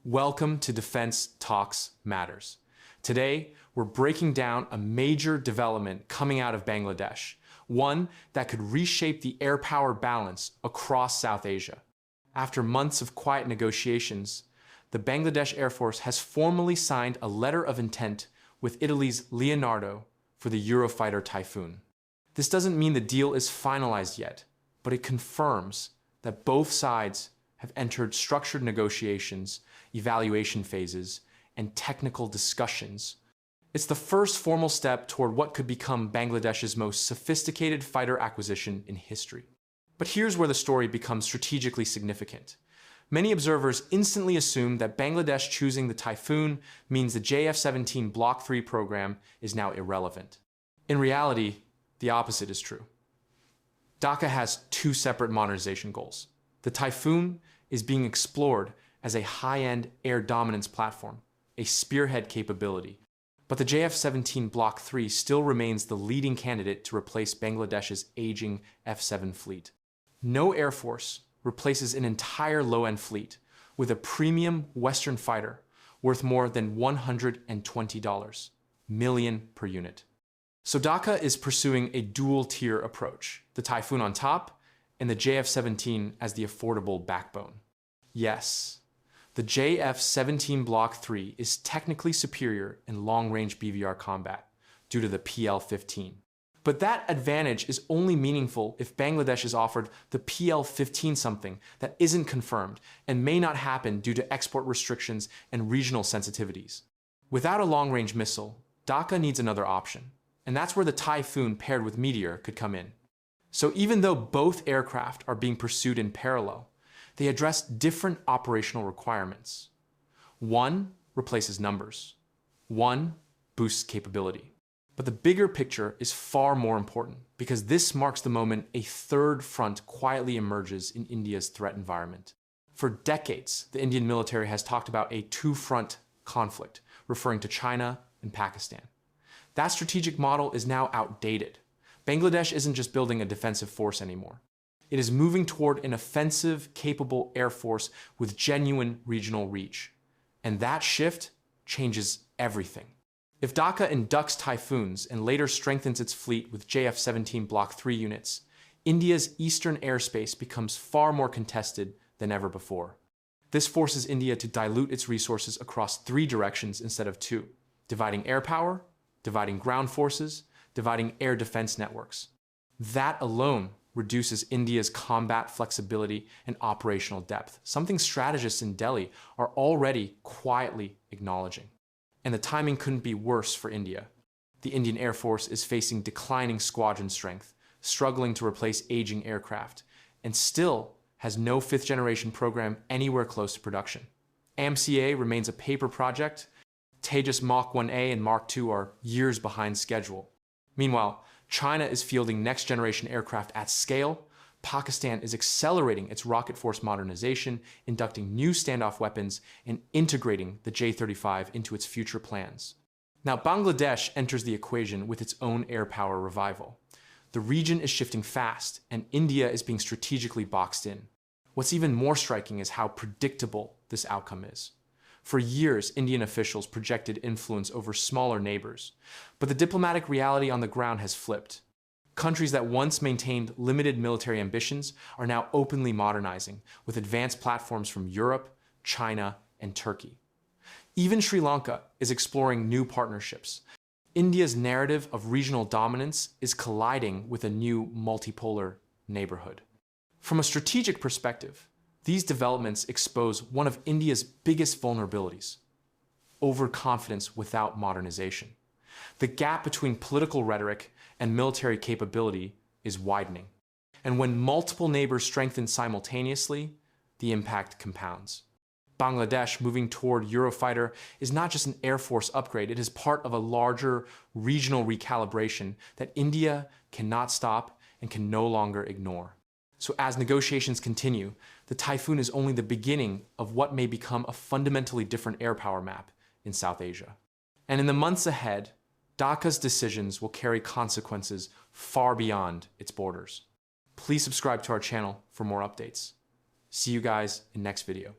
Welcome to Defense Talks Matters. Today, we're breaking down a major development coming out of Bangladesh, one that could reshape the air power balance across South Asia. After months of quiet negotiations, the Bangladesh Air Force has formally signed a letter of intent with Italy's Leonardo for the Eurofighter Typhoon. This doesn't mean the deal is finalized yet, but it confirms that both sides have entered structured negotiations, evaluation phases, and technical discussions. It's the first formal step toward what could become Bangladesh's most sophisticated fighter acquisition in history. But here's where the story becomes strategically significant. Many observers instantly assume that Bangladesh choosing the Typhoon means the JF-17 Block 3 program is now irrelevant. In reality, the opposite is true. Dhaka has two separate modernization goals. The Typhoon is being explored as a high-end air dominance platform, a spearhead capability. But the JF-17 Block 3 still remains the leading candidate to replace Bangladesh's aging F-7 fleet. No air force replaces an entire low-end fleet with a premium Western fighter worth more than $120 million per unit. So Dhaka is pursuing a dual-tier approach, the Typhoon on top and the JF-17 as the affordable backbone. Yes, the JF-17 Block 3 is technically superior in long-range BVR combat due to the PL-15. But that advantage is only meaningful if Bangladesh is offered the PL-15 something that isn't confirmed and may not happen due to export restrictions and regional sensitivities. Without a long-range missile, Dhaka needs another option, and that's where the Typhoon paired with Meteor could come in. So even though both aircraft are being pursued in parallel, they address different operational requirements. One replaces numbers. One boosts capability. But the bigger picture is far more important because this marks the moment a third front quietly emerges in India's threat environment. For decades, the Indian military has talked about a two-front conflict, referring to China and Pakistan. That strategic model is now outdated. Bangladesh isn't just building a defensive force anymore. It is moving toward an offensive, capable air force with genuine regional reach. And that shift changes everything. If Dhaka inducts Typhoons and later strengthens its fleet with JF-17 Block 3 units, India's eastern airspace becomes far more contested than ever before. This forces India to dilute its resources across three directions instead of two, dividing air power, dividing ground forces, dividing air defense networks. That alone reduces India's combat flexibility and operational depth, something strategists in Delhi are already quietly acknowledging. And the timing couldn't be worse for India. The Indian Air Force is facing declining squadron strength, struggling to replace aging aircraft, and still has no fifth-generation program anywhere close to production. AMCA remains a paper project. Tejas Mach 1A and Mark 2 are years behind schedule. Meanwhile, China is fielding next-generation aircraft at scale. Pakistan is accelerating its rocket force modernization, inducting new standoff weapons, and integrating the J-35 into its future plans. Now, Bangladesh enters the equation with its own air power revival. The region is shifting fast, and India is being strategically boxed in. What's even more striking is how predictable this outcome is. For years, Indian officials projected influence over smaller neighbors, but the diplomatic reality on the ground has flipped. Countries that once maintained limited military ambitions are now openly modernizing, with advanced platforms from Europe, China, and Turkey. Even Sri Lanka is exploring new partnerships. India's narrative of regional dominance is colliding with a new multipolar neighborhood. From a strategic perspective, these developments expose one of India's biggest vulnerabilities: overconfidence without modernization. The gap between political rhetoric and military capability is widening. And when multiple neighbors strengthen simultaneously, the impact compounds. Bangladesh moving toward Eurofighter is not just an Air Force upgrade, it is part of a larger regional recalibration that India cannot stop and can no longer ignore. So as negotiations continue, the Typhoon is only the beginning of what may become a fundamentally different air power map in South Asia. And in the months ahead, Dhaka's decisions will carry consequences far beyond its borders. Please subscribe to our channel for more updates. See you guys in next video.